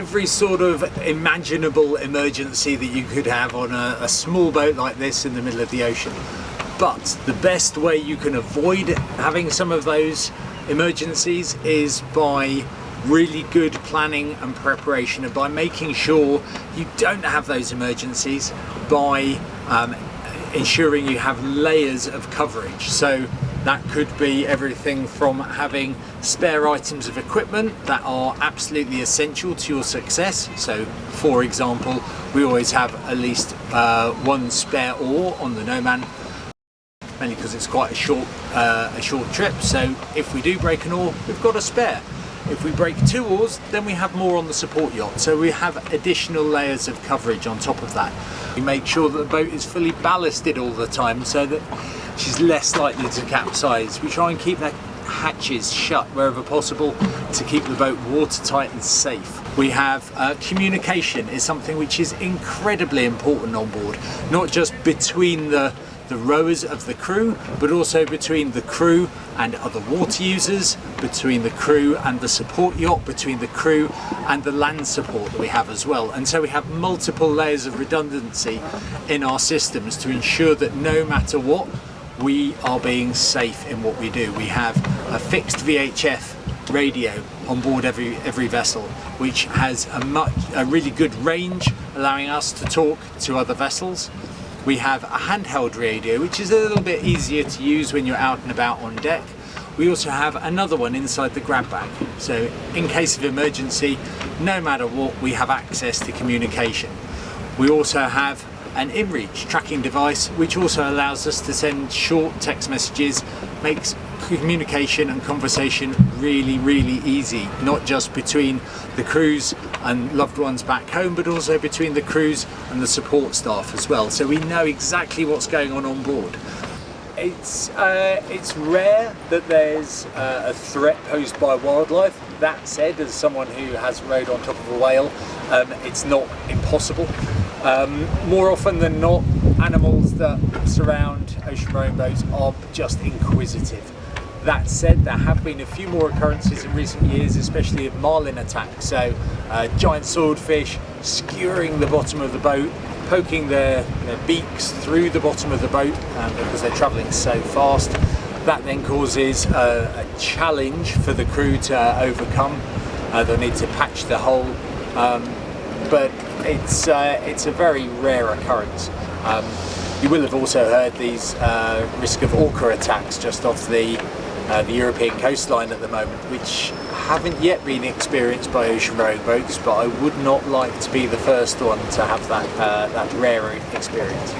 every sort of imaginable emergency that you could have on a small boat like this in the middle of the ocean. But the best way you can avoid having some of those emergencies is by really good planning and preparation, and by making sure you don't have those emergencies by ensuring you have layers of coverage. So that could be everything from having spare items of equipment that are absolutely essential to your success. So for example, we always have at least one spare oar on the NOMAN, mainly because it's quite a short trip. So if we do break an oar, we've got a spare. If we break 2 oars, then we have more on the support yacht. So we have additional layers of coverage on top of that. We make sure that the boat is fully ballasted all the time so that she's less likely to capsize. We try and keep the hatches shut wherever possible to keep the boat watertight and safe. We have communication is something which is incredibly important on board, not just between the rowers of the crew, but also between the crew and other water users, between the crew and the support yacht, between the crew and the land support that we have as well. And so we have multiple layers of redundancy in our systems to ensure that no matter what, we are being safe in what we do. We have a fixed VHF radio on board every vessel, which has a really good range, allowing us to talk to other vessels. We have a handheld radio, which is a little bit easier to use when you're out and about on deck. We also have another one inside the grab bag. So in case of emergency, no matter what, we have access to communication. We also have an inReach tracking device, which also allows us to send short text messages, makes communication and conversation really, really easy, not just between the crews and loved ones back home, but also between the crews and the support staff as well. So we know exactly what's going on board. It's rare that there's a threat posed by wildlife. That said, as someone who has rowed on top of a whale, it's not impossible. More often than not, animals that surround ocean rowing boats are just inquisitive. That said, there have been a few more occurrences in recent years, especially of marlin attacks. So giant swordfish skewering the bottom of the boat, poking their beaks through the bottom of the boat because they're travelling so fast. That then causes a challenge for the crew to overcome. They'll need to patch the hole, but it's a very rare occurrence. You will have also heard these risk of orca attacks just off the European coastline at the moment, which haven't yet been experienced by ocean rowing boats, but I would not like to be the first one to have that rare experience.